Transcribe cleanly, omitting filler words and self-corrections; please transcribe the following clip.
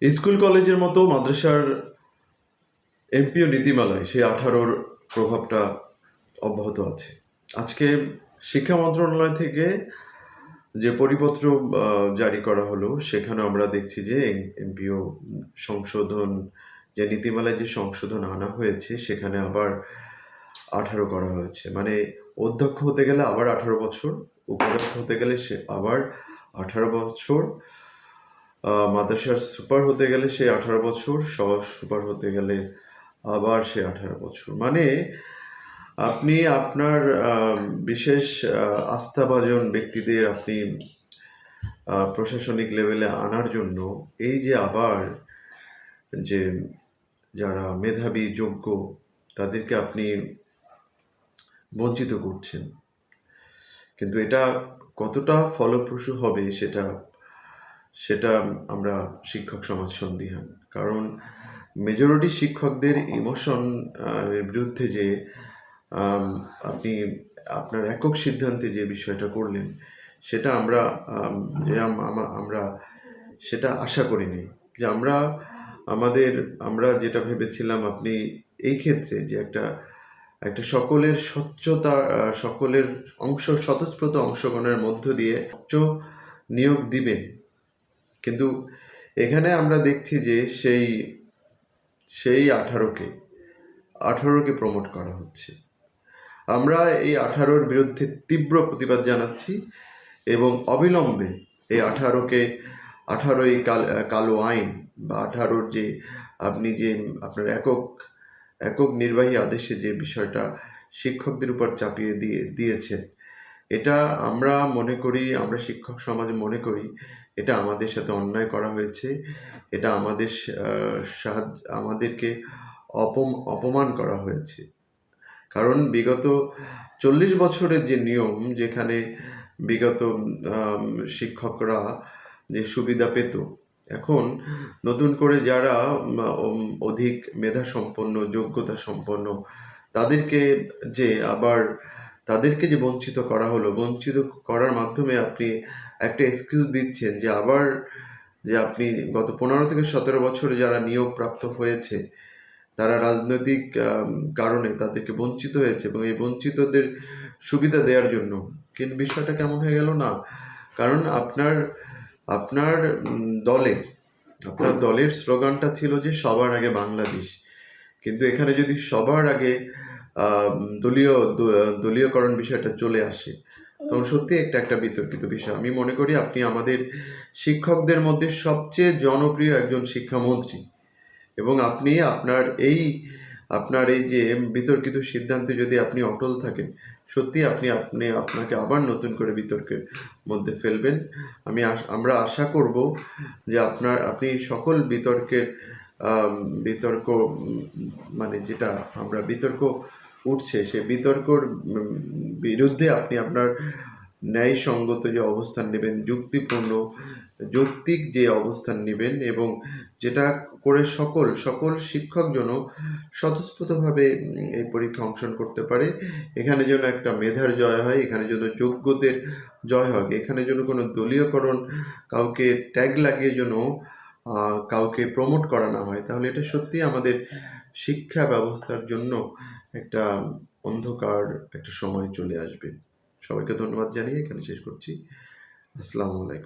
School কলেজের মতো মাদ্রাসার এমপিও নীতিমালায় সেই 18-র প্রভাবটা অব্যাহত আছে। আজকে শিক্ষা মন্ত্রণালয় থেকে যে পরিপত্র জারি করা হলো, সেখানে আমরা দেখছি যে এমপিও সংশোধন, যে নীতিমালায় যে সংশোধন আনা হয়েছে, সেখানে আবার 18 করা হয়েছে। মানে অধ্যক্ষ হতে গেলে আবার 18 বছর, উপাধ্যক্ষ হতে গেলে সে আবার 18 বছর, মাদ্রাসার সুপার হতে গেলে সে 18 বছর, সহ সুপার হতে গেলে আবার সে 18 বছর। মানে আপনি আপনার বিশেষ আস্থাভাজন ব্যক্তিদের আপনি প্রশাসনিক লেভেলে আনার জন্য এই যে আবার যে যারা মেধাবী যোগ্য তাদেরকে আপনি বঞ্চিত করছেন। কিন্তু এটা কতটা ফলপ্রসূ হবে সেটা আমরা শিক্ষক সমাজ সন্দিহান। কারণ মেজরিটি শিক্ষকদের ইমোশন বিরুদ্ধে যে আপনি আপনার একক সিদ্ধান্তে যে বিষয়টা করলেন, সেটা আমরা সেটা আশা করিনি। যে আমরা যেটা ভেবেছিলাম, আপনি এই ক্ষেত্রে যে একটা সকলের স্বচ্ছতা, সকলের স্বতঃস্ফূর্ত অংশগ্রহণের মধ্য দিয়ে নিয়োগ দিবেন। কিন্তু এখানে আমরা দেখছি যে সেই 18কে প্রমোট করা হচ্ছে। আমরা এই 18-র বিরুদ্ধে তীব্র প্রতিবাদ জানাচ্ছি এবং অবিলম্বে এই 18 এই কালো আইন বা 18-র যে আপনি যে আপনার একক নির্বাহী আদেশে যে বিষয়টা শিক্ষকদের উপর চাপিয়ে দিয়েছেন, এটা আমরা শিক্ষক সমাজ মনে করি এটা আমাদের সাথে অন্যায় করা হয়েছে। এটা আমাদেরকে অপমান করা হয়েছে। কারণ বিগত 40 বছরের যে নিয়ম, যেখানে বিগত শিক্ষকরা যে সুবিধা পেত, এখন নতুন করে যারা অধিক মেধা সম্পন্ন, যোগ্যতা সম্পন্ন, তাদেরকে যে বঞ্চিত করা হলো, বঞ্চিত করার মাধ্যমে আপনি একটা এক্সকিউজ দিচ্ছেন যে আপনি গত 15 থেকে 17 বছরে যারা নিয়োগ প্রাপ্ত হয়েছে, তারা রাজনৈতিক কারণে তাদেরকে বঞ্চিত হয়েছে এবং এই বঞ্চিতদের সুবিধা দেওয়ার জন্য। কিন্তু বিষয়টা কেমন হয়ে গেল না? কারণ আপনার দলের স্লোগানটা ছিল যে সবার আগে বাংলাদেশ। কিন্তু এখানে যদি সবার আগে দলীয়করণ বিষয়টা চলে আসে, তখন সত্যি একটা বিতর্কিত বিষয়। আমি মনে করি আপনি আমাদের শিক্ষকদের মধ্যে সবচেয়ে জনপ্রিয় একজন শিক্ষামন্ত্রী, এবং আপনি আপনার এই যে বিতর্কিত সিদ্ধান্তে যদি আপনি অটল থাকেন, সত্যি আপনাকে আবার নতুন করে বিতর্কের মধ্যে ফেলবেন। আমরা আশা করব যে আপনি সকল বিতর্ক মানে যেটা আমরা বিতর্ক উঠছে, সেই বিতর্কর বিরুদ্ধে আপনি আপনার ন্যায়সঙ্গত যে অবস্থান নেবেন, যৌক্তিক যে অবস্থান নেবেন, এবং যেটা করে সকল শিক্ষক যেন স্বতঃস্ফূর্তভাবে এই পরীক্ষা অংশগ্রহণ করতে পারে। এখানে যেন একটা মেধার জয় হয়, এখানে যেন যোগ্যদের জয় হয়, এখানে যেন কোনো দলীয়করণ, কাউকে ট্যাগ লাগিয়ে যেন কাউকে প্রমোট করা না হয়। তাহলে এটা সত্যি আমাদের শিক্ষা ব্যবস্থার জন্য একটা অন্ধকার একটা সময় চলে আসবে। সবাইকে ধন্যবাদ জানিয়ে এখানে শেষ করছি। আসসালামু আলাইকুম।